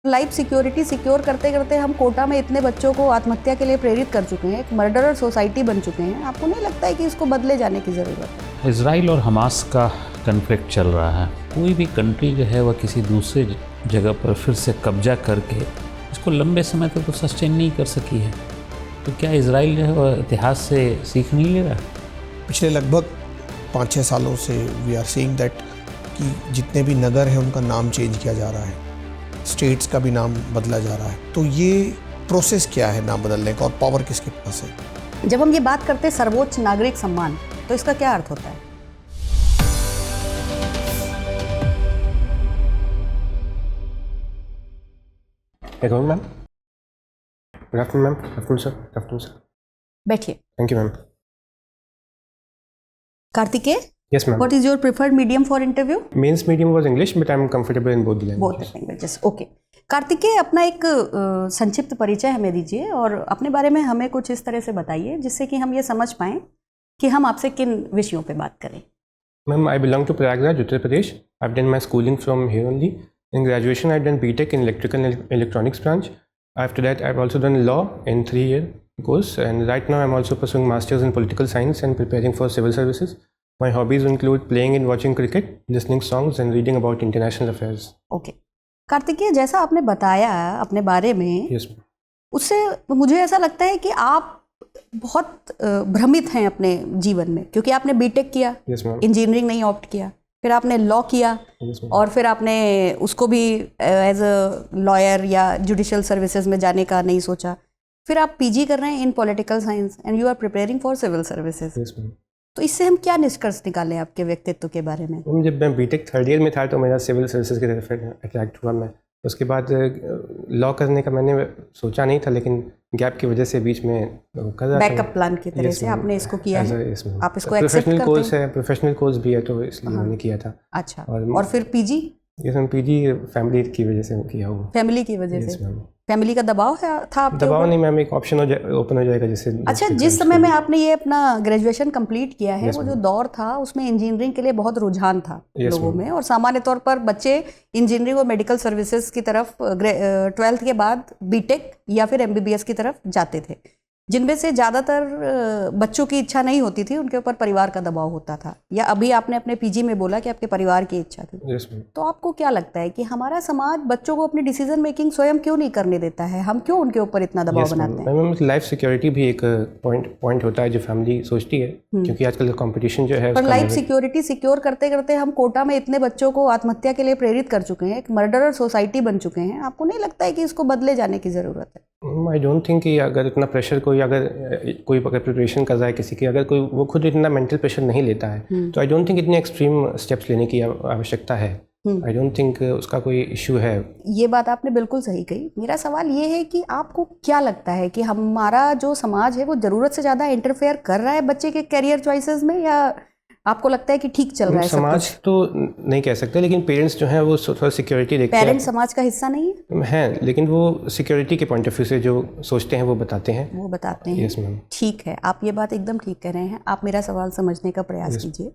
Life security secure करते करते हम कोटा में इतने बच्चों को आत्महत्या के लिए प्रेरित कर चुके हैं, एक मर्डरर सोसाइटी बन चुके हैं। आपको नहीं लगता है कि इसको बदले जाने की ज़रूरत है? इजराइल और हमास का कन्फ्लिक्ट चल रहा है। कोई भी कंट्री जो है वह किसी दूसरे जगह पर फिर से कब्जा करके इसको लंबे समय तक तो सस्टेन नहीं कर सकी है। तो क्या इजराइल जो है वह इतिहास से सीख नहीं ले रहा? पिछले लगभग 5-6 सालों से वी आर सीइंग दैट कि जितने भी नगर हैं उनका नाम चेंज किया जा रहा है, स्टेट्स का भी नाम बदला जा रहा है। तो ये प्रोसेस क्या है नाम बदलने का, और पावर किसके पास है? जब हम ये बात करते हैं सर्वोच्च नागरिक सम्मान, तो इसका क्या अर्थ होता है? Good afternoon, ma'am. Good afternoon, ma'am. Good afternoon, sir. Good afternoon, sir. बैठिए। Thank you, ma'am. Kartikeya, Yes, ma'am. what is your preferred medium for interview? Mains medium was English, but I'm comfortable in both the Both languages. the languages. Okay. Kartikeya, अपना एक संक्षिप्त परिचय हमें दीजिए और अपने बारे में हमें कुछ इस तरह से बताइए जिससे कि हम ये समझ पाएं कि हम आपसे किन विषयों पे बात करें। Ma'am, I belong to Prayagraj, Uttar Pradesh. I've done my schooling from here only. In graduation, I've done BTech in Electrical and Electronics branch. After that, I've also done law in 3-year course. And right now, I'm also pursuing masters in political science and preparing for civil services. My hobbies include playing and watching cricket, listening songs, and reading about international affairs. Okay Kartikeya, जैसा आपने बताया अपने बारे में, Yes, ma'am. उससे मुझे ऐसा लगता है कि आप बहुत भ्रमित हैं अपने जीवन में, क्योंकि आपने बीटेक किया, Yes, ma'am. इंजीनियरिंग नहीं ऑप्ट किया, फिर आपने लॉ किया Yes, ma'am. और फिर आपने उसको भी एज अ लॉयर या जुडिशियल सर्विसेज में जाने का नहीं सोचा। फिर आप पीजी कर रहे हैं in political science and you are preparing for civil services. Yes, ma'am. तो इससे हम क्या निष्कर्ष निकालें आपके व्यक्तित्व के बारे में? जब मैं बीटेक 3rd ईयर में था तो मेरा सिविल सर्विसेज की तरफ अट्रैक्ट हुआ मैं। उसके बाद लॉ करने का मैंने सोचा नहीं था, लेकिन गैप की वजह से बीच में कर रहा था। बैकअप प्लान की तरह Yes, से ma'am. आपने इसको किया है, Yes, ma'am. आप इसको एक्सेप्ट प्रोफेशनल करते कोर्स हैं? है, प्रोफेशनल कोर्स भी है, तो इसलिए मैंने किया था। अच्छा, और और फिर पीजी ये मैं पीजी फैमिली की वजह से किया हूँ। फैमिली की वजह Yes, से? ma'am. फैमिली का दबाव था आपके दबाव ऊपर? नहीं मैम, एक ऑप्शन ओपन हो जाएगा जिससे। अच्छा, जिस समय में आपने ये अपना ग्रेजुएशन कंप्लीट किया है, Yes, वो जो ma'am. दौर था उसमें इंजीनियरिंग के लिए बहुत रुझान था Yes, लोगों ma'am. में, और सामान्य तौर पर बच्चे इंजीनियरिंग और मेडिकल सर्विसेज की तरफ 12th के बाद बीटेक या फिर एमबीबीएस की तरफ जाते थे, जिनमें से ज़्यादातर बच्चों की इच्छा नहीं होती थी, उनके ऊपर परिवार का दबाव होता था। या अभी आपने अपने पीजी में बोला कि आपके परिवार की इच्छा थी। Yes, ma'am. तो आपको क्या लगता है कि हमारा समाज बच्चों को अपनी डिसीजन मेकिंग स्वयं क्यों नहीं करने देता है? हम क्यों उनके ऊपर इतना दबाव Yes, बनाते हैं? मैम, लाइफ सिक्योरिटी भी एक पॉइंट होता है जो फैमिली सोचती है, क्योंकि आजकल कंपटीशन जो है पर उसका लाइफ level- सिक्योरिटी सिक्योर करते करते हम कोटा में इतने बच्चों को आत्महत्या के लिए प्रेरित कर चुके हैं, एक मर्डरर सोसाइटी बन चुके हैं। आपको नहीं लगता है कि इसको बदले जाने की ज़रूरत है? आई डोंट थिंक कि अगर इतना प्रेशर कोई अगर प्रिपरेशन कर रहा है किसी की, अगर कोई वो खुद इतना मेंटल प्रेशर नहीं लेता है, तो आई डोंट थिंक इतने एक्सट्रीम स्टेप्स लेने की आवश्यकता है। आई डोंट थिंक उसका कोई इशू है। ये बात आपने बिल्कुल सही कही। मेरा सवाल ये है कि आपको क्या लगता है कि हमारा जो समाज है वो ज़रूरत से ज़्यादा इंटरफेयर कर रहा है बच्चे के करियर चॉइसेस में, या आपको लगता है कि ठीक चल रहा है सब समाज कुछ? तो नहीं कह सकते, लेकिन पेरेंट्स जो हैं वो थोड़ा सिक्योरिटी देखते पेरेंट्स समाज का हिस्सा नहीं है? हैं, लेकिन वो सिक्योरिटी के पॉइंट ऑफ व्यू से जो सोचते हैं वो बताते हैं। वो बताते हैं। Yes ma'am. ठीक है, आप ये बात एकदम ठीक कह रहे हैं। आप मेरा सवाल समझने का प्रयास कीजिए।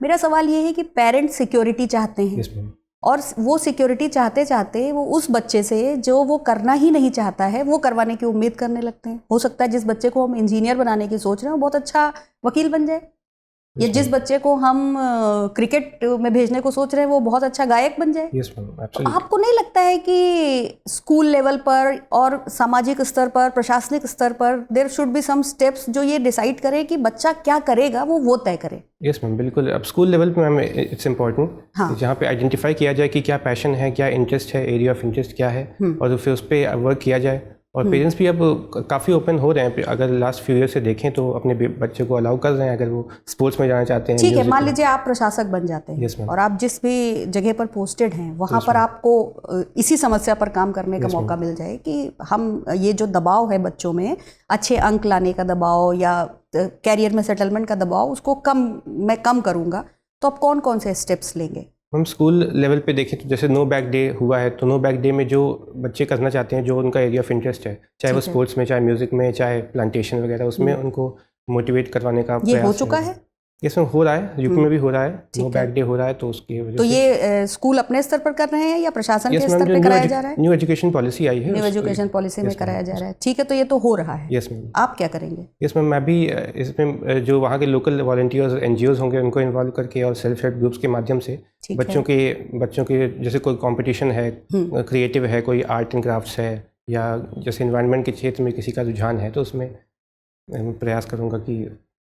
मेरा सवाल ये है कि पेरेंट्स सिक्योरिटी चाहते हैं, यस मैम। और वो सिक्योरिटी चाहते चाहते वो उस बच्चे से जो वो करना ही नहीं चाहता है वो करवाने की उम्मीद करने लगते हैं। हो सकता है जिस बच्चे को हम इंजीनियर बनाने की सोच रहे हैं वो बहुत अच्छा वकील बन जाए, या जिस बच्चे को हम क्रिकेट में भेजने को सोच रहे हैं वो बहुत अच्छा गायक बन जाए। यस मैम, तो एब्सोल्युटली। आपको नहीं लगता है कि स्कूल लेवल पर और सामाजिक स्तर पर, प्रशासनिक स्तर पर there should be some steps जो ये डिसाइड करें कि बच्चा क्या करेगा वो तय करे? यस मैम, बिल्कुल। अब स्कूल लेवल पे मैम इट्स इम्पॉर्टेंट, हाँ। जहाँ पे आइडेंटिफाई किया जाए कि क्या पैशन है, क्या इंटरेस्ट है, एरिया ऑफ इंटरेस्ट क्या है, और फिर उस पर वर्क किया जाए। और पेरेंट्स भी अब काफ़ी ओपन हो रहे हैं। अगर लास्ट फ्यू ईयर से देखें तो अपने बच्चे को अलाउ कर रहे हैं अगर वो स्पोर्ट्स में जाना चाहते हैं। ठीक है, मान लीजिए आप प्रशासक बन जाते हैं Yes, ma'am. और आप जिस भी जगह पर पोस्टेड हैं वहाँ पर आपको इसी समस्या पर काम करने का मौका मिल जाए कि हम ये जो दबाव है बच्चों में, अच्छे अंक लाने का दबाव या कैरियर में सेटलमेंट का दबाव, उसको मैं कम करूँगा, तो आप कौन कौन से स्टेप्स लेंगे? हम स्कूल लेवल पे देखें तो जैसे नो बैग डे हुआ है, तो नो बैग डे में जो बच्चे करना चाहते हैं, जो उनका एरिया ऑफ इंटरेस्ट है, चाहे वो स्पोर्ट्स में, चाहे म्यूजिक में, चाहे प्लांटेशन वगैरह, उसमें उनको मोटिवेट करवाने का ये हो प्रयास चुका है? इसमें हो रहा है, यूपी में भी हो रहा है, नो बैक डे हो रहा है, तो उसकी वजह तो से ये स्कूल अपने स्तर पर कर रहे हैं या प्रशासन के यस स्तर मैम, पर कराया जा रहा है? न्यू एजुकेशन पॉलिसी आई है, न्यू एजुकेशन पॉलिसी में कराया जा रहा है, ठीक है। तो ये तो हो रहा है, यस मैम। आप क्या करेंगे? यस मैम, मैं भी इसमें जो वहाँ के लोकल वॉलंटियर्स एनजीओज होंगे उनको इन्वॉल्व करके और सेल्फ हेल्प ग्रुप्स के माध्यम से ठीक बच्चों के जैसे कोई कंपटीशन है, क्रिएटिव है, कोई आर्ट एंड क्राफ्ट्स है, या जैसे एनवायरनमेंट के क्षेत्र में किसी का रुझान है, तो उसमें प्रयास करूँगा कि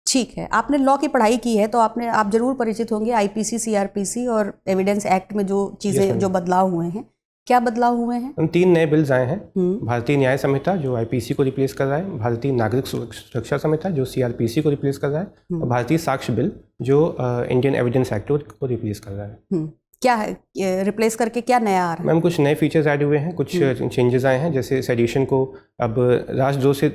ठीक है। आपने लॉ की पढ़ाई की है तो आप जरूर परिचित होंगे आईपीसी, सीआरपीसी और एविडेंस एक्ट में जो चीज़ें जो बदलाव हुए हैं। क्या बदलाव हुए हैं? 3 नए बिल्स आए हैं। भारतीय न्याय संहिता जो आईपीसी को रिप्लेस कर रहा है, भारतीय नागरिक सुरक्षा संहिता जो सीआरपीसी को रिप्लेस कर रहा है, और भारतीय साक्ष्य बिल जो इंडियन एविडेंस एक्ट को रिप्लेस कर रहा है। क्या है रिप्लेस करके क्या नया आ रहा है? मैम कुछ नए फीचर्स ऐड हुए हैं, कुछ चेंजेस आए हैं, जैसे सेडिशन को अब राष्ट्रद्रोह से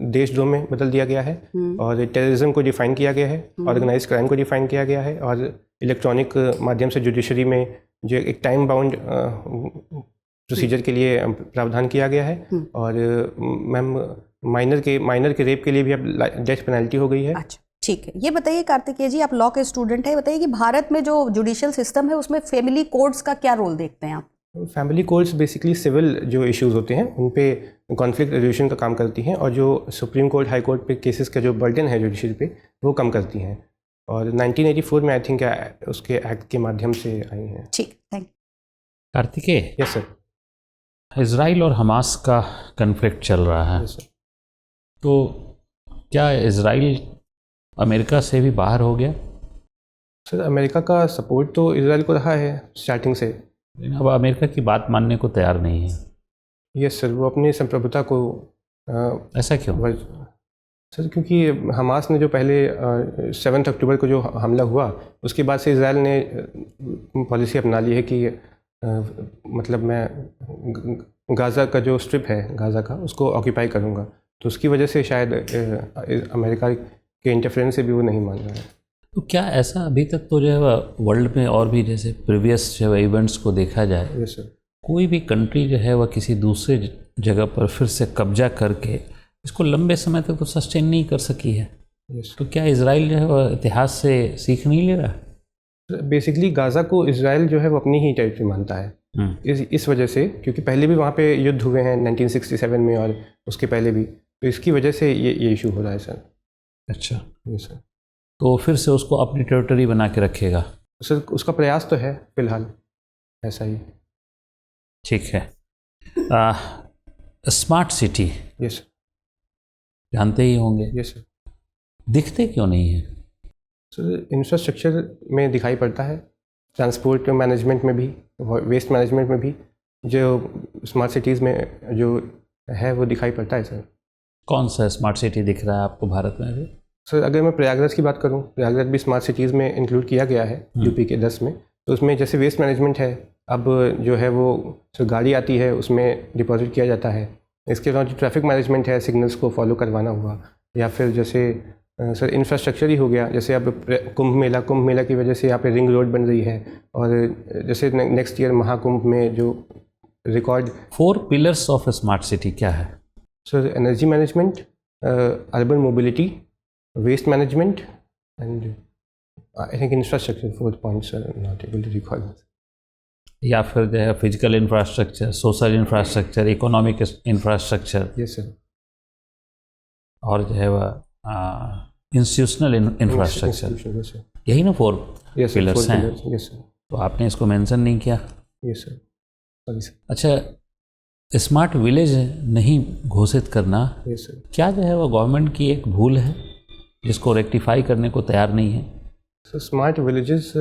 देशद्रोह में बदल दिया गया है, और टेररिज्म को डिफाइन किया गया है, ऑर्गेनाइज क्राइम को डिफाइन किया गया है, और इलेक्ट्रॉनिक माध्यम से जुडिशरी में जो एक टाइम बाउंड प्रोसीजर के लिए प्रावधान किया गया है, और मैम माइनर के रेप के लिए भी अब डेथ पेनल्टी हो गई है। अच्छा, ठीक है। ये बताइए कार्तिकेय जी, आप लॉ के स्टूडेंट हैं, बताइए कि भारत में जो जुडिशियल सिस्टम है उसमें फैमिली कोर्ट्स का क्या रोल देखते हैं आप? फैमिली कोर्ट्स बेसिकली सिविल जो इश्यूज होते हैं उन पे कॉन्फ्लिक्ट रेजोल्यूशन का काम करती हैं, और जो सुप्रीम कोर्ट हाई कोर्ट पे केसेस का जो बर्डन है जुडिशरी पे वो कम करती हैं, और 1984 में आई थिंक उसके एक्ट के माध्यम से आई हैं। ठीक, thank you. Kartikeya, yes sir. Israel और हमास का कन्फ्लिक्ट चल रहा है, यस सर। तो क्या इजराइल अमेरिका से भी बाहर हो गया? सर अमेरिका का सपोर्ट तो इजराइल को रहा है स्टार्टिंग से, लेकिन अब अमेरिका की बात मानने को तैयार नहीं है। यस सर, वो अपनी संप्रभुता को ऐसा क्यों? सर क्योंकि हमास ने जो पहले 7 अक्टूबर को जो हमला हुआ उसके बाद से इजराइल ने पॉलिसी अपना ली है कि मतलब मैं गाज़ा का जो स्ट्रिप है गाज़ा का उसको ऑक्यूपाई करूँगा, तो उसकी वजह से शायद अमेरिका के इंटरफेरेंस से भी वो नहीं मान रहा है। तो क्या ऐसा अभी तक तो जो है वर्ल्ड में और भी जैसे प्रीवियस जो है इवेंट्स को देखा जाए, यस सर, कोई भी कंट्री जो है वह किसी दूसरे जगह पर फिर से कब्जा करके इसको लंबे समय तक तो सस्टेन नहीं कर सकी है, यस। तो क्या इजराइल जो है वह इतिहास से सीख नहीं ले रहा? बेसिकली गाज़ा को इजराइल जो है वो अपनी ही टेरिटरी मानता है, इस वजह से, क्योंकि पहले भी वहाँ पे युद्ध हुए हैं 1967 में और उसके पहले भी, तो इसकी वजह से ये इशू हो रहा है सर। अच्छा, यस सर। तो फिर से उसको अपनी टेरिटरी बना के रखेगा? सर उसका प्रयास तो है फिलहाल ऐसा ही। ठीक है। Smart city yes sir. जानते ही होंगे, यस सर। दिखते क्यों नहीं है? सर इंफ्रास्ट्रक्चर में दिखाई पड़ता है, ट्रांसपोर्ट मैनेजमेंट में भी, वेस्ट मैनेजमेंट में भी, जो स्मार्ट सिटीज़ में जो है वो दिखाई पड़ता है सर। कौन सा स्मार्ट सिटी दिख रहा है आपको भारत में अभी? सर अगर मैं प्रयागराज की बात करूं, प्रयागराज भी स्मार्ट सिटीज़ में इंक्लूड किया गया है यूपी के 10 में, तो उसमें जैसे वेस्ट मैनेजमेंट है, अब जो है वो सर गाड़ी आती है उसमें डिपॉजिट किया जाता है, इसके अलावा जो ट्रैफिक मैनेजमेंट है, सिग्नल्स को फॉलो करवाना हुआ, या फिर जैसे सर इंफ्रास्ट्रक्चर ही हो गया, जैसे अब कुंभ मेला की वजह से यहाँ पे रिंग रोड बन रही है, और जैसे नेक्स्ट ईयर महाकुंभ में जो record 4 pillars of smart city क्या है? Sir energy management, urban mobility, waste management and I think infrastructure, 4 points sir, not able to recall. या फिर जो है physical infrastructure, social infrastructure, economic infrastructure, yes sir, और जो है वह इंस्टीट्यूशनल इंफ्रास्ट्रक्चर, यही ना 4 पिलर्स हैं? Yes sir. तो आपने इसको मेंशन नहीं किया। Yes sir, sorry sir. अच्छा, स्मार्ट विलेज नहीं घोषित करना, यस सर, क्या जो है वो गवर्नमेंट की एक भूल है जिसको रेक्टिफाई करने को तैयार नहीं है? Sir smart villages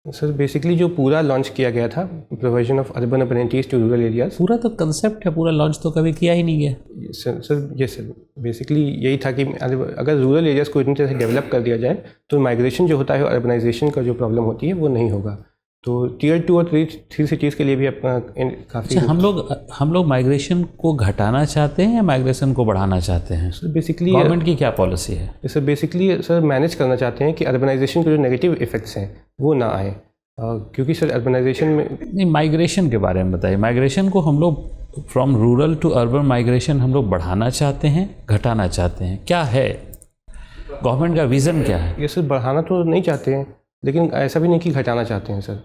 sir basically जो पूरा लॉन्च किया गया था, provision of urban amenities to rural areas, पूरा तो कंसेप्ट है, पूरा लॉन्च तो कभी किया ही नहीं गया। सर यस सर, बेसिकली यही था कि अगर रूरल एरियाज को इतनी तरह से डेवलप कर दिया जाए तो माइग्रेशन जो होता है, अर्बनाइजेशन का जो प्रॉब्लम होती है वो नहीं होगा। तो Tier 2 और 3 सिटीज़ के लिए भी अपना काफ़ी। अच्छा, हम लोग माइग्रेशन को घटाना चाहते हैं या माइग्रेशन को बढ़ाना चाहते हैं? सर बेसिकली गवर्नमेंट की क्या पॉलिसी है? सर बेसिकली सर मैनेज करना चाहते हैं कि अर्बनाइजेशन के जो नेगेटिव इफेक्ट्स हैं वो ना आए, क्योंकि सर अर्बनाइजेशन में नहीं, माइग्रेशन के बारे में बताइए। माइग्रेशन को हम लोग from rural to urban migration हम लोग बढ़ाना चाहते हैं, घटाना चाहते हैं, क्या है? गवर्नमेंट का विज़न क्या है? ये सर बढ़ाना तो नहीं चाहते हैं, लेकिन ऐसा भी नहीं कि घटाना चाहते हैं सर,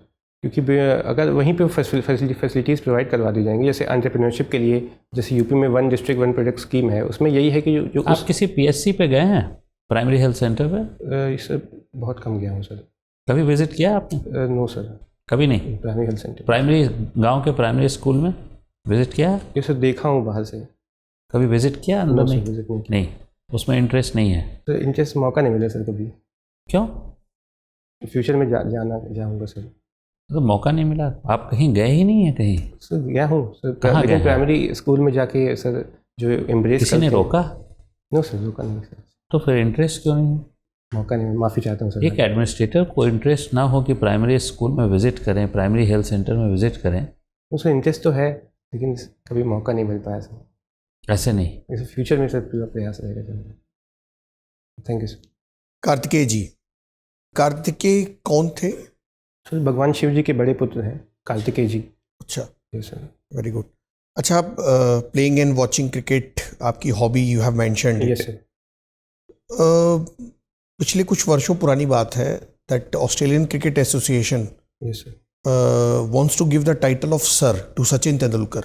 क्योंकि अगर वहीं पे फैसिलिटीज़ प्रोवाइड करवा दी जाएंगी, जैसे एंटरप्रेन्योरशिप के लिए, जैसे यूपी में 1 डिस्ट्रिक्ट 1 प्रोडक्ट स्कीम है, उसमें यही है कि जो आप किसी पीएचसी पे गए हैं, प्राइमरी हेल्थ सेंटर पे? इससे बहुत कम गया हूँ सर। कभी विजिट किया आपने? नो सर, कभी नहीं। प्राइमरी हेल्थ सेंटर प्राइमरी गांव के प्राइमरी स्कूल में विजिट किया है? ये सर देखा हूँ बाहर से। कभी विजिट किया अंदर? No, नहीं sir, visit नहीं किया। नहीं, उसमें इंटरेस्ट नहीं है। सर इंटरेस्ट मौका नहीं मिला सर कभी। क्यों? फ्यूचर में जाऊँगा सर। तो मौका नहीं मिला? आप कहीं गए ही नहीं है कहीं? सर गया हूँ सर, कहाँ गए लेकिन हैं? प्राइमरी स्कूल में जाके सर जो एम्ब्रेस किसी ने रोका? नो सर, रोका नहीं सर, तो फिर इंटरेस्ट क्यों नहीं है? मौका नहीं, माफ़ी चाहता हूँ सर। एक एडमिनिस्ट्रेटर को इंटरेस्ट ना हो कि प्राइमरी स्कूल में विजिट करें, प्राइमरी हेल्थ सेंटर में विजिट करें, उसका इंटरेस्ट तो है, लेकिन कभी मौका नहीं मिल पाया सर। ऐसे नहीं। इस फ्यूचर में सर पूरा प्रयास रहेगा sir. Thank you sir. Kartikeya ji, Kartikeya कौन थे? सर भगवान शिव जी के बड़े पुत्र हैं कार्तिकेय जी। अच्छा, यस सर। Very good. अच्छा, आप प्लेइंग एंड वॉचिंग क्रिकेट आपकी hobby you have mentioned. Yes sir. पिछले कुछ वर्षों पुरानी बात है that Australian cricket association yes sir. Wants to give the title of sir to Sachin Tendulkar.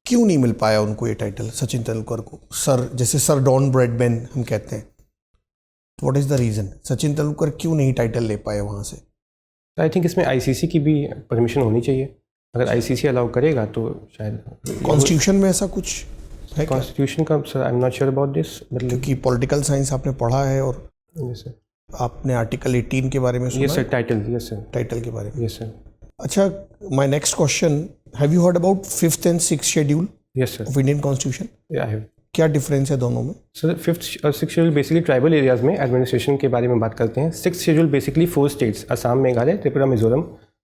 क्यों नहीं मिल पाया उनको ये टाइटल, सचिन तेंदुलकर को सर, जैसे सर डॉन ब्रैडमैन हम कहते हैं? What is the reason? Sachin Tendulkar क्यों नहीं टाइटल ले पाए वहाँ से? आई थिंक इसमें आईसीसी की भी परमिशन होनी चाहिए। अगर आईसीसी अलाउ करेगा तो शायद। कॉन्स्टिट्यूशन में ऐसा कुछ है? कॉन्स्टिट्यूशन का sir I am not sure about this, मतलब। क्योंकि पॉलिटिकल साइंस आपने पढ़ा है और यस सर। आपने आर्टिकल 18 के बारे में सुना? Yes sir, title. Yes sir. Title के बारे में। Yes sir. अच्छा, my next question, have you heard about 5th and 6th schedule yes sir. Of Indian constitution? I have. क्या डिफरेंस है दोनों में? सर 5th और 6th schedule basically tribal areas में एडमिनिस्ट्रेशन के बारे में बात करते हैं। 6th schedule basically 4 states, Assam, Meghalaya, Tripura, Mizoram,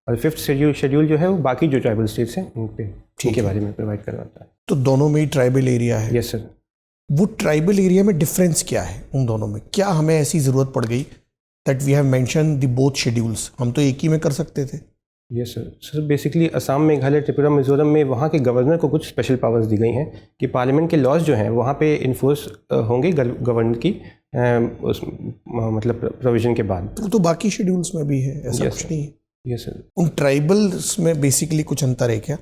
और 5th शेड्यूल जो है वो बाकी जो ट्राइबल स्टेट्स हैं उन पे के बारे में प्रोवाइड करवाता है। तो दोनों में ही ट्राइबल एरिया है? Yes sir. वो ट्राइबल एरिया में डिफरेंस क्या है उन दोनों में? क्या हमें ऐसी ज़रूरत पड़ गई that we have mention the both schedules? हम तो एक ही में कर सकते थे। Yes sir. Sir basically Assam, Meghalaya, Tripura, Mizoram में वहाँ के गवर्नर को कुछ स्पेशल पावर्स दी गई हैं कि पार्लियामेंट के लॉज जो हैं वहाँ पे इन्फोर्स होंगे गवर्नर की उस मतलब प्रोविजन के बाद। वो तो बाकी शेड्यूल्स में भी है, ऐसा Yes, कुछ sir. नहीं है। Yes sir. उन ट्राइबल्स में बेसिकली कुछ अंतर है क्या?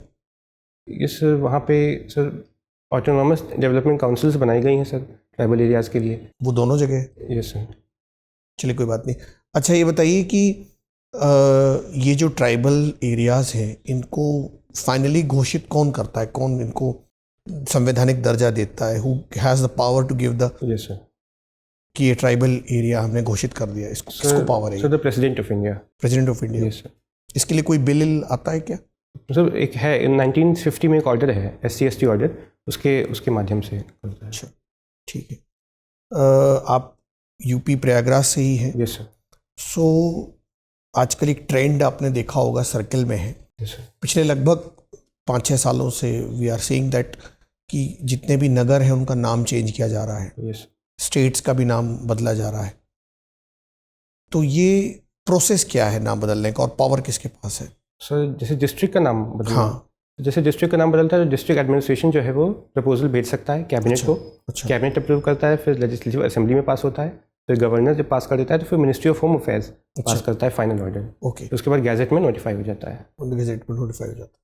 यस सर, वहाँ पे सर ऑटोनॉमस डेवलपमेंट काउंसिल्स बनाई गई हैं सर ट्राइबल एरियाज़ के लिए। वो दोनों जगह? Yes sir. चलिए, कोई बात नहीं। अच्छा, ये बताइए कि ये जो ट्राइबल एरियाज़ हैं इनको फाइनली घोषित कौन करता है? कौन इनको संवैधानिक दर्जा देता है? Who has the power to give the, yes sir, कि ये ट्राइबल एरिया हमने घोषित कर दिया, इसको किसको पावर है? Sir the president of India. President of India. Yes sir. इसके लिए कोई बिल आता है क्या? सर एक है 1950 में एक ऑर्डर है, SC/ST ऑर्डर, उसके माध्यम से करता है। अच्छा, ठीक है। आप यूपी प्रयागराज से ही हैं? Yes sir. सो आजकल एक ट्रेंड आपने देखा होगा सर्कल में है, यस सर। पिछले लगभग 5-6 सालों से वी आर सीइंग दैट कि जितने भी नगर हैं उनका नाम चेंज किया जा रहा है, यस। स्टेट्स का भी नाम बदला जा रहा है। तो ये प्रोसेस क्या है नाम बदलने का, और पावर किसके पास है? सर जैसे डिस्ट्रिक्ट का नाम बदलना, हाँ। जैसे डिस्ट्रिक्ट का नाम बदलता है तो डिस्ट्रिक्ट एडमिनिस्ट्रेशन जो है वो प्रपोजल भेज सकता है कैबिनेट को। अच्छा। कैबिनेट अप्रूव करता है, फिर लेजिस्लेटिव असेंबली में पास होता है, फिर गवर्नर जब पास कर देता है तो फिर मिनिस्ट्री ऑफ होम अफेयर्स पास करता है फाइनल ऑर्डर। ओके, तो उसके बाद गैजेट में नोटिफाई हो जाता है। गैजेट में नोटिफाई हो जाता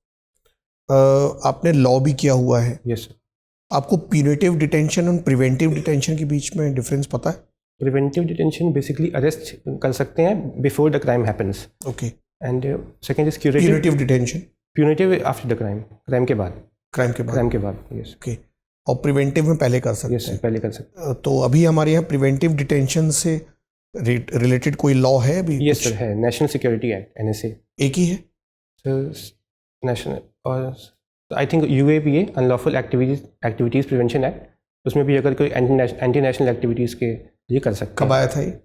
है। आपने लॉ भी किया हुआ है, यस सर। आपको प्यूनिटिव डिटेंशन और प्रिवेंटिव डिटेंशन के बीच में डिफरेंस पता है? प्रिवेंटिव डिटेंशन बेसिकली अरेस्ट कर सकते हैं before the crime happens, okay. And second is curative. Punitive detention punitive after the crime, crime के बाद। क्राइम के बाद? क्राइम के बाद, यस। ओके। और प्रिवेंटिव में पहले कर सकते यस सर, पहले कर सकते हैं। तो अभी हमारे यहाँ प्रिवेंटिव डिटेंशन से रिलेटेड कोई लॉ है अभी? हैं। यस सर है, नेशनल सिक्योरिटी एक्ट, NSA। एक ही है सर नेशनल, और I think UAPA unlawful activities prevention act, उसमें भी अगर कोई एंटी नेशनल एक्टिविटीज़ के लिए कर सकते कब हैं। आया था ये?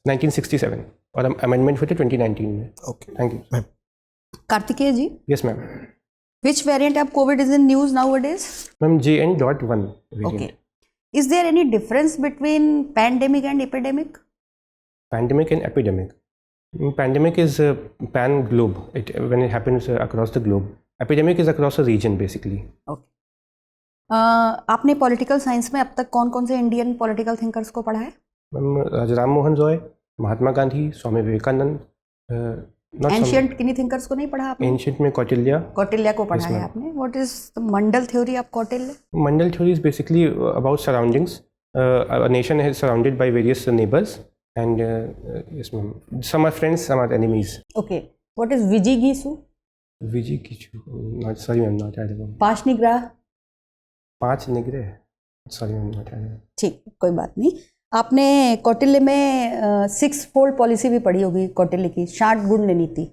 1967 और अमेंडमेंट हुए थे 2019 में। Okay, thank you. Ma'am. Kartikeya ji, yes ma'am. which variant of COVID is in news nowadays? Ma'am JN.1 Okay. variant. Is there any difference between pandemic and epidemic? Pandemic and epidemic. Pandemic is pan globe. When it happens across the globe. Epidemic is across a region basically. Okay. आपने political science में अब तक कौन कौन से Indian political thinkers को पढ़ा है? Ma'am Raja Ram Mohan Roy, Mahatma Gandhi, Swami Vivekananda, not ancient किन्हीं थिंकर्स को नहीं पढ़ा आपने? एंशियंट में कौटिल्य। कौटिल्य को पढ़ा Yes, है ma'am. आपने। What is the Mandal theory of Kautilya? Mandal theory is basically about surroundings. A nation is surrounded by various neighbors, and yes, ma'am. Some are friends, some are enemies. Okay, what is विजिगीसु? Vijay Kichu, not sorry, ma'am, not I don't know. पाशनिग्रह? 5 निग्रह, sorry, ma'am, not I don't know. ठीक, कोई बात नहीं। आपने कौटिल्य में 6 fold policy भी पढ़ी होगी कौटिल्य की, 60 गुण नीति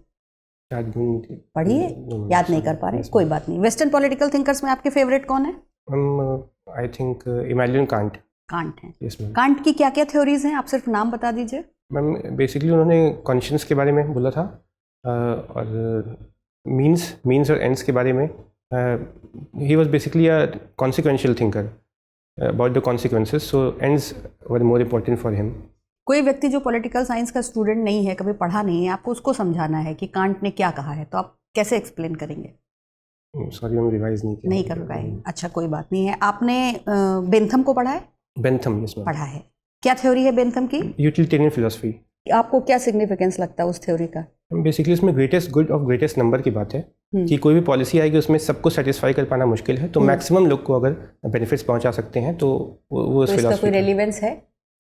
शायद गुण थी। पढ़ी है? No, no, याद नहीं sorry. कर पा रहे, Yes, कोई बात नहीं। वेस्टर्न पॉलिटिकल थिंकर्स में आपके फेवरेट कौन है? ma'am, I think Immanuel Kant. Can't है। Yes, ma'am. कांट की क्या क्या थ्योरीज हैं, आप सिर्फ नाम बता दीजिए। मैम बेसिकली उन्होंने कॉन्शियस के बारे में बोला था, और मीन्स और एंड्स के बारे में। He was basically a consequential thinker about the consequences, so ends were more important for him. कोई व्यक्ति जो पॉलिटिकल साइंस का स्टूडेंट नहीं है, कभी पढ़ा नहीं है, आपको उसको समझाना है कि कांट ने क्या कहा है, तो आप कैसे एक्सप्लेन करेंगे? सॉरी मैम, रिवाइज नहीं किया। नहीं कर पाए, अच्छा कोई बात नहीं है। आपने बेंथम को पढ़ा है? Bentham, yes ma'am. पढ़ा है। क्या थ्योरी है बेंथम की? Utilitarian philosophy. आपको क्या सिग्निफिकेंस लगता है उस थ्योरी का? बेसिकली इसमें greatest good of greatest number की बात है कि कोई भी पॉलिसी आएगी उसमें सबको सेटिस्फाई कर पाना मुश्किल है, तो मैक्सिमम लोग को अगर बेनिफिट्स पहुंचा सकते हैं तो वो तो इसका कोई रेलिवेंस है?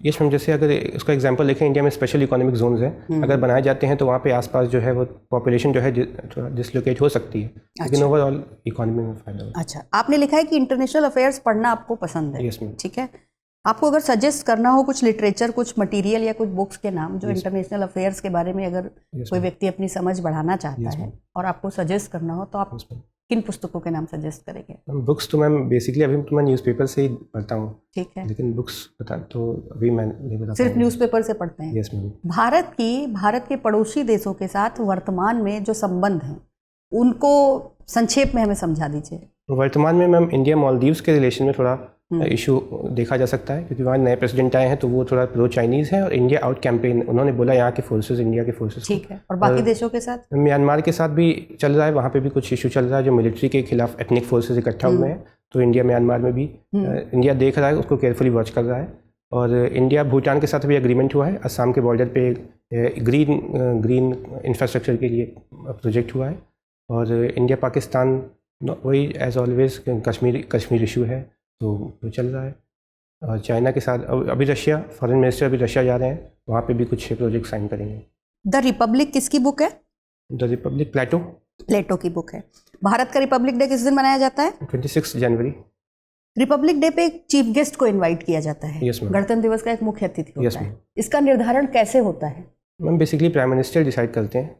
यस मैम, जैसे अगर उसका एग्जांपल देखें, इंडिया में स्पेशल इकोनॉमिक जोन्स हैं, अगर बनाए जाते हैं तो वहाँ पे आसपास जो है वो पॉपुलेशन जो है थोड़ा डिसलोकेट हो सकती है, लेकिन ओवरऑल इकोनॉमी में फायदा होगा। अच्छा, आपने लिखा है कि इंटरनेशनल अफेयर्स पढ़ना आपको पसंद है। Yes ma'am. ठीक है, आपको अगर सजेस्ट करना हो कुछ लिटरेचर, कुछ मटेरियल या कुछ बुक्स के नाम जो इंटरनेशनल अफेयर्स के बारे में अगर कोई व्यक्ति अपनी समझ बढ़ाना चाहता है और आपको सजेस्ट करना हो, तो आप किन पुस्तकों के नाम सजेस्ट करेंगे? बुक्स तो मैम बेसिकली अभी तो मैं न्यूज़पेपर से ही पढ़ता हूँ, ठीक है, लेकिन बुक्स बता तो अभी मैं नहीं बता सिर्फ न्यूज़पेपर से पढ़ते हैं? Yes ma'am. भारत के पड़ोसी देशों के साथ वर्तमान में जो संबंध हैं उनको संक्षेप में हमें समझा दीजिए। वर्तमान में मैम इंडिया मालदीव्स के रिलेशन में थोड़ा इशू देखा जा सकता है, क्योंकि वहाँ नए प्रेसिडेंट आए हैं तो वो थोड़ा प्रो चाइनीज़ है, और इंडिया आउट कैंपेन उन्होंने बोला यहाँ के फोर्सेस, इंडिया के फोर्सेस। ठीक है, और बाकी देशों के साथ? म्यांमार के साथ भी चल रहा है, वहाँ पे भी कुछ इशू चल रहा है जो मिलिट्री के खिलाफ एथनिक फोर्सेस इकट्ठा हुए हैं, तो इंडिया म्यांमार में भी इंडिया देख रहा है, उसको केयरफुली वॉच कर रहा है। और इंडिया भूटान के साथ भी एग्रीमेंट हुआ है, असम के बॉर्डर पे ग्रीन इंफ्रास्ट्रक्चर के लिए प्रोजेक्ट हुआ है। और इंडिया पाकिस्तान वही एज ऑलवेज कश्मीर इशू है, तो वो चल रहा है। और चाइना के साथ अभी रशिया, फॉरेन मिनिस्टर अभी रशिया जा रहे हैं, वहाँ पे भी कुछ प्रोजेक्ट साइन करेंगे। द रिपब्लिक किसकी बुक है? द रिपब्लिक प्लेटो की बुक है। भारत का रिपब्लिक डे किस दिन मनाया जाता है? 26 जनवरी। रिपब्लिक डे पे एक चीफ गेस्ट को इनवाइट किया जाता है। Yes, ma'am. गणतंत्र दिवस का एक मुख्य अतिथि Yes, होता है। ma'am. इसका निर्धारण कैसे होता है? Ma'am basically prime minister decide करते हैं।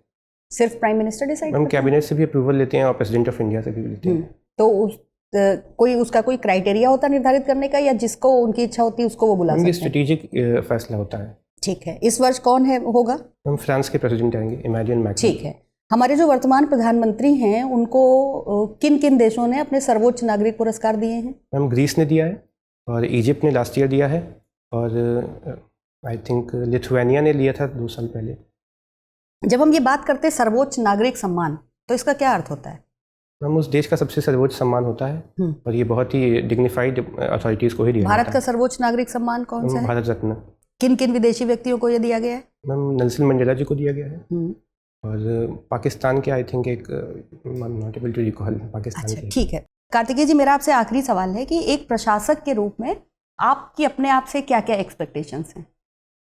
सिर्फ प्राइम मिनिस्टर डिसाइड मैम करता है? कैबिनेट से भी अप्रूवल लेते हैं और प्रेसिडेंट ऑफ इंडिया से भी लेते हैं। तो कोई उसका कोई क्राइटेरिया होता है निर्धारित करने का, या जिसको उनकी इच्छा होती है उसको वो बुला सकते हैं? स्ट्रेटेजिक फैसला होता है। ठीक है, इस वर्ष कौन है होगा? मैम फ्रांस के प्रेसिडेंट आएंगे, इमैनुअल मैक्रोन। ठीक है, हमारे जो वर्तमान प्रधानमंत्री हैं उनको किन किन देशों ने अपने सर्वोच्च नागरिक पुरस्कार दिए हैं? मैम ग्रीस ने दिया है, और इजिप्ट ने लास्ट ईयर दिया है, और आई थिंक लिथुआनिया ने लिया था 2 साल पहले। जब हम ये बात करते हैं सर्वोच्च नागरिक सम्मान, तो इसका क्या अर्थ होता है? मैम उस देश का सबसे सर्वोच्च सम्मान होता है, और ये बहुत ही डिग्निफाइड अथॉरिटीज़ को ही दिया भारत जाता का सर्वोच्च नागरिक सम्मान कौन सा है। है? भारत रत्न। किन किन विदेशी व्यक्तियों को ये दिया गया है? मैम नेल्सन मंडेला जी को दिया गया है, और पाकिस्तान के आई थिंक एक not able to recall Pakistan अच्छा, के। ठीक है। कार्तिकेय जी, मेरा आपसे आखिरी सवाल है कि एक प्रशासक के रूप में आपकी अपने आप से क्या क्या एक्सपेक्टेशंस हैं?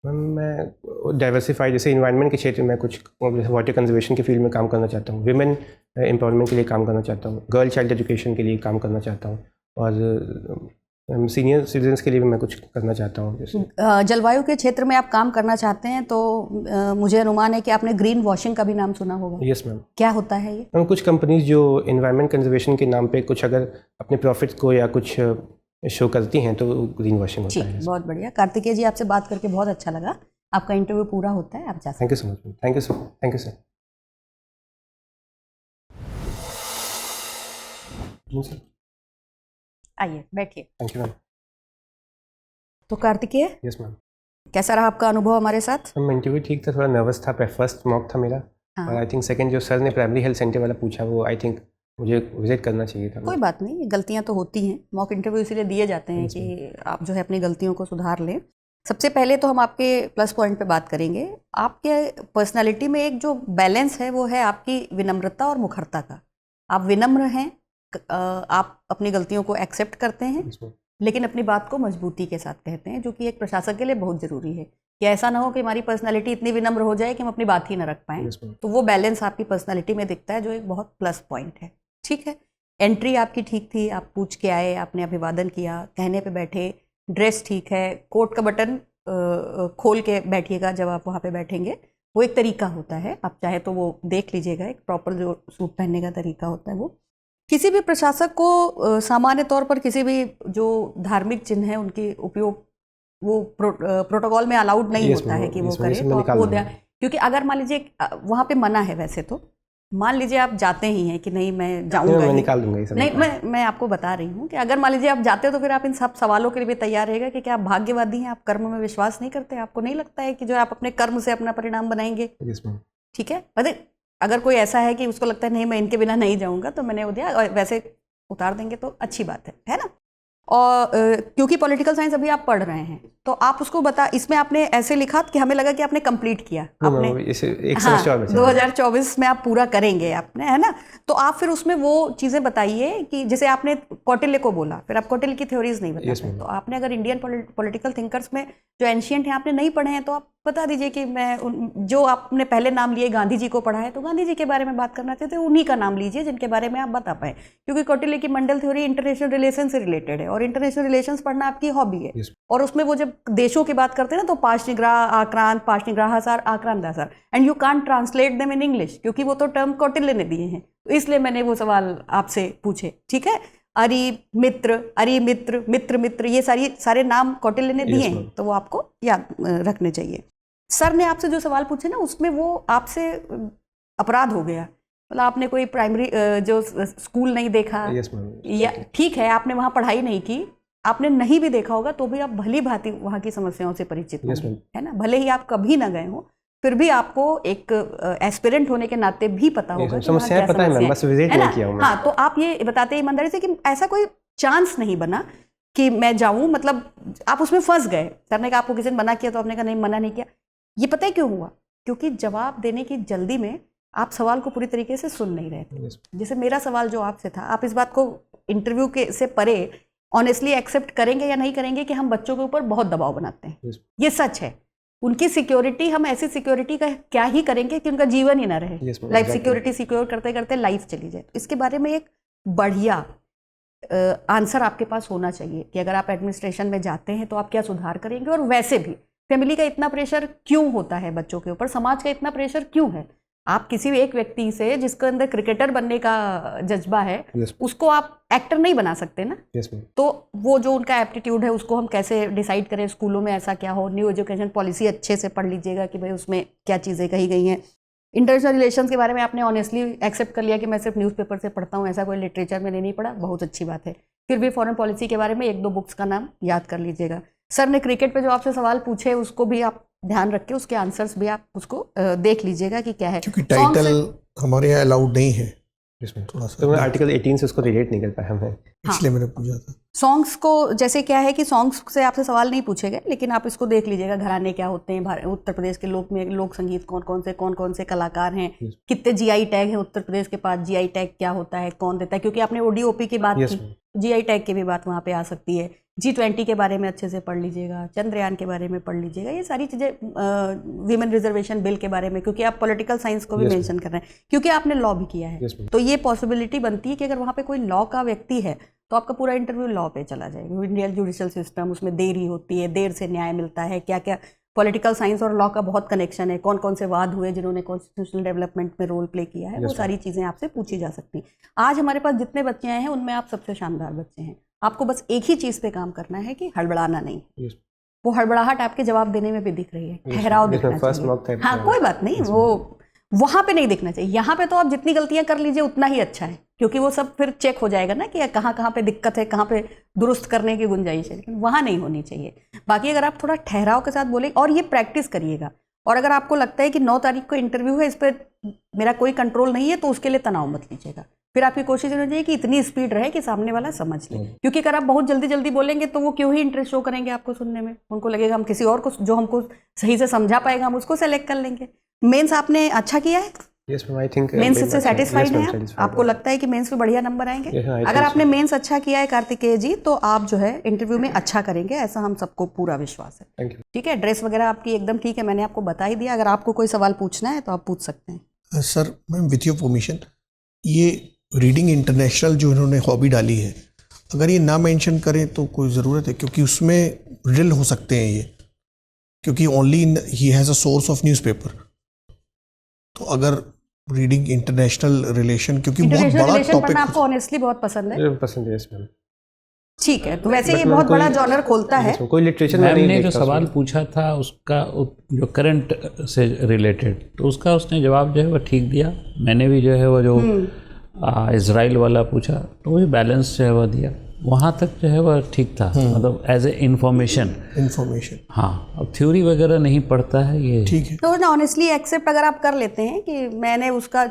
मैम मैं डाइवर्सिफाई, जैसे इन्वायरमेंट के क्षेत्र में कुछ वाटर कंजर्वेशन के फील्ड में काम करना चाहता हूँ, विमेन एम्पावरमेंट के लिए काम करना चाहता हूँ, गर्ल चाइल्ड एजुकेशन के लिए काम करना चाहता हूँ, और सीनियर सिटीजन्स के लिए भी मैं कुछ करना चाहता हूँ। जैसे जलवायु के क्षेत्र में आप काम करना चाहते हैं, तो मुझे अनुमान है कि आपने ग्रीन वॉशिंग का भी नाम सुना होगा। Yes ma'am. क्या होता है ये? मैम कुछ कंपनीज जो इन्वायरमेंट कंजर्वेशन के नाम पे कुछ अगर अपने प्रॉफिट्स को या कुछ शो करती हैं तो ग्रीन वॉशिंग होता है। बहुत बढ़िया। कार्तिकेय जी, आपसे बात करके बहुत अच्छा लगा। आपका इंटरव्यू पूरा होता है, आप जा सकते हैं। Thank you so much. Thank you sir. Thank you sir. आइए बैठिए। Thank you ma'am. तो कार्तिकेय, यस मैम। कैसा रहा आपका अनुभव हमारे साथ? मैम इंटरव्यू ठीक था, थोड़ा नर्वस था, फर्स्ट मॉक था मेरा। हाँ। और आई थिंक सेकंड जो सर ने प्राइमरी हेल्थ सेंटर वाला पूछा वो आई थिंक मुझे विजिट करना चाहिए था। कोई बात नहीं, गलतियां तो होती हैं, मॉक इंटरव्यू इसीलिए दिए जाते हैं कि आप जो है अपनी गलतियों को सुधार लें। सबसे पहले तो हम आपके प्लस पॉइंट पे बात करेंगे। आपके पर्सनालिटी में एक जो बैलेंस है वो है आपकी विनम्रता और मुखरता का। आप विनम्र हैं, आप अपनी गलतियों को एक्सेप्ट करते हैं, लेकिन अपनी बात को मजबूती के साथ कहते हैं, जो कि एक प्रशासक के लिए बहुत ज़रूरी है कि ऐसा ना हो कि हमारी पर्सनालिटी इतनी विनम्र हो जाए कि हम अपनी बात ही ना रख पाएँ। तो वो बैलेंस आपकी पर्सनालिटी में दिखता है, जो एक बहुत प्लस पॉइंट है। ठीक है, एंट्री आपकी ठीक थी, आप पूछ के आए, आपने अभिवादन किया, कहने पे बैठे, ड्रेस ठीक है, कोट का बटन खोल के बैठिएगा जब आप वहाँ पे बैठेंगे, वो एक तरीका होता है, आप चाहे तो वो देख लीजिएगा, एक प्रॉपर जो सूट पहनने का तरीका होता है वो। किसी भी प्रशासक को सामान्य तौर पर किसी भी जो धार्मिक चिन्ह है उनके उपयोग वो प्रोटोकॉल में अलाउड नहीं होता है कि वो करे, तो आप वो क्योंकि अगर मान लीजिए वहाँ पे मना है, वैसे तो मान लीजिए आप जाते ही हैं कि नहीं मैं जाऊँगा, मैं निकाल दूंगा ये सब। नहीं, मैं आपको बता रही हूँ कि अगर मान लीजिए आप जाते हो तो फिर आप इन सब सवालों के लिए भी तैयार रहेगा कि क्या आप भाग्यवादी हैं, आप कर्म में विश्वास नहीं करते, आपको नहीं लगता है कि जो आप अपने कर्म से अपना परिणाम बनाएंगे। ठीक है, अगर कोई ऐसा है कि उसको लगता है नहीं मैं इनके बिना नहीं जाऊँगा, तो मैंने वो दिया, और वैसे उतार देंगे तो अच्छी बात है ना। और क्योंकि पॉलिटिकल साइंस अभी आप पढ़ रहे हैं तो आप उसको इसमें आपने ऐसे लिखा कि हमें लगा कि आपने कंप्लीट किया, आपने एक सेमेस्टर और बचा, 2024 में आप पूरा करेंगे आपने, है ना। तो आप फिर उसमें वो चीज़ें बताइए कि जैसे आपने कौटिल्य को बोला, फिर आप कौटिल्य की थ्योरीज नहीं बताते, तो आपने अगर इंडियन पॉलिटिकल थिंकर्स में जो एंशियंट हैं आपने नहीं पढ़े हैं, तो आप बता दीजिए कि मैं जो आपने पहले नाम लिए गांधी जी को पढ़ा है, तो गांधी जी के बारे में बात करना चाहते हैं, उन्हीं का नाम लीजिए जिनके बारे में आप बता पाए, क्योंकि कौटिल्य की मंडल थ्योरी इंटरनेशनल रिलेशन से रिलेटेड है, और इंटरनेशनल रिलेशंस पढ़ना आपकी हॉबी है। और उसमें वो जब देशों की बात करते हैं ना, तो पाशनिग्रह आक्रांत, पाशनिग्रहासार, आक्रांतासार, and you can't translate them in English, क्योंकि वो तो टर्म कौटिल्य ने दिए हैं, तो इसलिए मैंने वो सवाल आपसे पूछे। ठीक है, अरि मित्र, मित्र मित्र, ये सारे नाम कौटिल्य ने दिए हैं, तो वो आपको याद रखने चाहिए। सर ने आपसे जो सवाल पूछे ना, उसमें वो आपसे अपराध हो गया, मतलब आपने कोई प्राइमरी जो स्कूल नहीं देखा, या ठीक है आपने वहाँ पढ़ाई नहीं की, आपने नहीं भी देखा होगा, तो भी आप भली भांति वहाँ की समस्याओं से परिचित होंगे, है ना। भले ही आप कभी ना गए हो, फिर भी आपको एक एस्पिरेंट होने के नाते भी पता होगा समस्याएं पता है, मैं बस विजिट नहीं किया हूं। हाँ, तो आप ये बताते हैं ईमानदारी से कि ऐसा कोई चांस नहीं बना कि मैं जाऊं, मतलब आप उसमें फंस गए। सर ने कहा आपको किसी ने मना किया, तो आपने कहा नहीं मना नहीं किया। ये पता है क्यों हुआ? क्योंकि जवाब देने की जल्दी में आप सवाल को पूरी तरीके से सुन नहीं रहे थे। जैसे मेरा सवाल जो आपसे था, आप इस बात को इंटरव्यू के से परे ऑनेस्टली एक्सेप्ट करेंगे या नहीं करेंगे कि हम बच्चों के ऊपर बहुत दबाव बनाते हैं। ये सच है। उनकी सिक्योरिटी, हम ऐसी सिक्योरिटी का क्या ही करेंगे कि उनका जीवन ही ना रहे, लाइफ सिक्योरिटी सिक्योर करते करते लाइफ चली जाए। तो इसके बारे में एक बढ़िया आंसर आपके पास होना चाहिए कि अगर आप एडमिनिस्ट्रेशन में जाते हैं तो आप क्या सुधार करेंगे, और वैसे भी फैमिली का इतना प्रेशर क्यों होता है बच्चों के ऊपर, समाज का इतना प्रेशर क्यों है। आप किसी भी एक व्यक्ति से जिसके अंदर क्रिकेटर बनने का जज्बा है, उसको आप एक्टर नहीं बना सकते ना। तो वो जो उनका एप्टीट्यूड है उसको हम कैसे डिसाइड करें, स्कूलों में ऐसा क्या हो, न्यू एजुकेशन पॉलिसी अच्छे से पढ़ लीजिएगा कि भाई उसमें क्या चीज़ें कही गई हैं। इंटरनेशनल रिलेशंस के बारे में आपने ऑनेस्टली एक्सेप्ट कर लिया कि मैं सिर्फ न्यूज़पेपर से पढ़ता हूँ, ऐसा कोई लिटरेचर में नहीं पढ़ा, बहुत अच्छी बात है। फिर भी फॉरेन पॉलिसी के बारे में 1-2 बुक्स का नाम याद कर लीजिएगा। सर ने क्रिकेट पे जो आपसे सवाल पूछे उसको भी आप ध्यान रख के उसके आंसर्स भी आप उसको देख लीजिएगा कि क्या है, क्योंकि टाइटल हमारे यहाँ अलाउड नहीं है इसमें थोड़ा सा, तो मैं आर्टिकल 18 से उसको रिलेट नहीं कर पाया मैं, इसलिए मैंने पूछा था। सॉन्ग्स को जैसे क्या है कि सॉन्ग्स से आपसे सवाल नहीं पूछे गए, लेकिन आप इसको देख लीजिएगा, घराने क्या होते हैं उत्तर प्रदेश के लोक में, लोक संगीत कौन कौन से कलाकार हैं, कितने जीआई टैग हैं उत्तर प्रदेश के पास, जीआई टैग क्या होता है, कौन देता है, क्योंकि आपने ओडीओपी की बात की, जीआई टैग की भी बात वहाँ पे आ सकती है। G20 के बारे में अच्छे से पढ़ लीजिएगा, चंद्रयान के बारे में पढ़ लीजिएगा, ये सारी चीज़ें, विमेन रिजर्वेशन बिल के बारे में, क्योंकि आप पॉलिटिकल साइंस को भी मेंशन कर रहे हैं, क्योंकि आपने लॉ भी किया है। तो ये पॉसिबिलिटी बनती है कि अगर वहाँ पे कोई लॉ का व्यक्ति है तो आपका पूरा इंटरव्यू लॉ पे चला जाएगा। इंडियन जुडिशियल सिस्टम, उसमें देरी होती है, देर से न्याय मिलता है, क्या क्या पॉलिटिकल साइंस और लॉ का बहुत कनेक्शन है, कौन कौन से वाद हुए जिन्होंने कॉन्स्टिट्यूशनल डेवलपमेंट में रोल प्ले किया है, वो सारी चीज़ें आपसे पूछी जा सकती हैं। आज हमारे पास जितने बच्चे आए हैं उनमें आप सबसे शानदार बच्चे हैं। आपको बस एक ही चीज़ पे काम करना है कि हड़बड़ाना नहीं। वो हड़बड़ाहट आपके जवाब देने में भी दिख रही है, ठहराव दिखना चाहिए। हाँ, कोई बात नहीं, वो वहाँ पे नहीं दिखना चाहिए। यहाँ पे तो आप जितनी गलतियाँ कर लीजिए उतना ही अच्छा है, क्योंकि वो सब फिर चेक हो जाएगा ना कि कहाँ पे दिक्कत है, कहाँ पे दुरुस्त करने की गुंजाइश है, लेकिन वहाँ नहीं होनी चाहिए। बाकी अगर आप थोड़ा ठहराव के साथ बोले और ये प्रैक्टिस करिएगा, और अगर आपको लगता है कि 9 तारीख को इंटरव्यू है, इस पर मेरा कोई कंट्रोल नहीं है, तो उसके लिए तनाव मत लीजिएगा। फिर आपकी कोशिश होनी चाहिए कि इतनी स्पीड रहे कि सामने वाला समझ ले, क्योंकि अगर आप बहुत जल्दी जल्दी बोलेंगे तो वो क्यों ही इंटरेस्ट शो करेंगे आपको सुनने में, उनको लगेगा हम किसी और को जो हमको सही से समझा पाएगा हम उसको सेलेक्ट कर लेंगे। मेंस आपने अच्छा किया है? Yes, ma'am. I think mains से yes, सेटिस्फाइड ma'am, हैं आप? satisfied. आपको लगता है कि मेंस में बढ़िया नंबर आएंगे? Yes, I अगर think आपने मेंस अच्छा किया है कार्तिकेय जी तो आप जो है इंटरव्यू में अच्छा करेंगे, ऐसा हम सबको पूरा विश्वास है। Thank you. ठीक है, ड्रेस वगैरह आपकी एकदम ठीक है, मैंने आपको बता ही दिया। अगर आपको कोई सवाल पूछना है तो आप पूछ सकते हैं। Sir ma'am with your permission, ये रीडिंग इंटरनेशनल जो इन्होंने हॉबी डाली है, अगर ये ना मेंशन करें तो कोई ज़रूरत है? क्योंकि उसमें रिल हो सकते हैं ये, क्योंकि only he has a source of newspaper. तो अगर रीडिंग इंटरनेशनल रिलेशन, क्योंकि बहुत इंटरनेशनल बड़ा रिलेशन पढ़ना टॉपिक, आपको ऑनेस्टली बहुत पसंद है? पसंद है, yes, ma'am. ठीक है, तो वैसे But ये मैम, बहुत बड़ा कोई- जॉनर खोलता है। Yes, ma'am. कोई लिटरेचर मैम ने जो सवाल पूछा था उसका जो करंट से रिलेटेड, तो उसका उसने जवाब जो है वो ठीक दिया। मैंने भी जो है वो जो इजराइल वाला पूछा तो वही बैलेंस जो है वो दिया, वहाँ तक जो है वो ठीक था, मतलब एज ए इंफॉर्मेशन। हाँ, अब थ्योरी वगैरह नहीं पढ़ता है ये, ठीक है। तो ना ऑनेस्टली एक्सेप्ट अगर आप कर लेते हैं कि मैंने उसका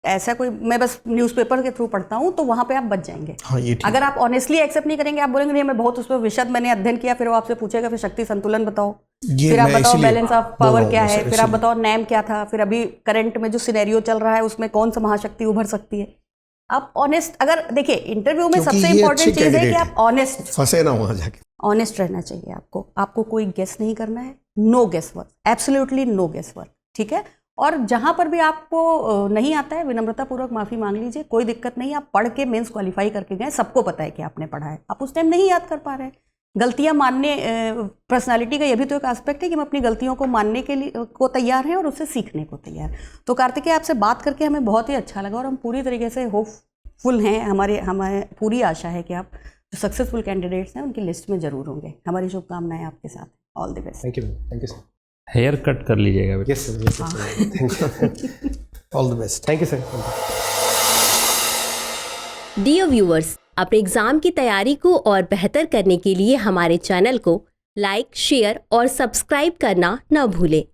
ऐसा कोई, मैं बस न्यूज़पेपर के थ्रू पढ़ता हूँ, तो वहाँ पे आप बच जाएंगे। हाँ, ये ठीक। अगर आप ऑनेस्टली एक्सेप्ट नहीं करेंगे, आप बोलेंगे नहीं मैं बहुत उस पर विशद मैंने अध्ययन किया, फिर वो आपसे पूछेगा फिर शक्ति संतुलन बताओ, ये फिर आप मैं बताओ इसीलिए बैलेंस ऑफ बोल पावर रहा क्या हूँ, है, फिर आप इसीलिए। बताओ नैम क्या था, फिर अभी करंट में जो सिनेरियो चल रहा है उसमें कौन सा महाशक्ति उभर सकती है। आप ऑनेस्ट, अगर देखिए इंटरव्यू में क्योंकि सबसे ये इंपॉर्टेंट अच्छे चीज़ है कि candidate आप ऑनेस्ट फंसे ना वहाँ जाके। ऑनेस्ट रहना चाहिए आपको कोई गेस नहीं करना है, no guess work, absolutely no guess work, ठीक है। और जहां पर भी आपको नहीं आता है विनम्रतापूर्वक माफ़ी मांग लीजिए, कोई दिक्कत नहीं। आप पढ़ के मेंस क्वालिफाई करके गए, सबको पता है कि आपने पढ़ा है, आप उस टाइम नहीं याद कर पा रहे हैं। गलतियां मानने, पर्सनालिटी का ये भी तो एक एस्पेक्ट है कि हम अपनी गलतियों को मानने के लिए को तैयार हैं और उससे सीखने को तैयार। तो कार्तिकेय आपसे बात करके हमें बहुत ही अच्छा लगा और हम पूरी तरीके से होपफुल हैं, हमारे पूरी आशा है कि आप जो सक्सेसफुल कैंडिडेट्स हैं उनकी लिस्ट में जरूर होंगे। हमारी शुभकामनाएं आपके साथ, all the best. Thank you sir. Hair cut कर लीजिएगा बेटा। Yes sir, thank you. All the best. Thank you sir. Dear viewers, अपने एग्जाम की तैयारी को और बेहतर करने के लिए हमारे चैनल को लाइक, शेयर और सब्सक्राइब करना न भूलें।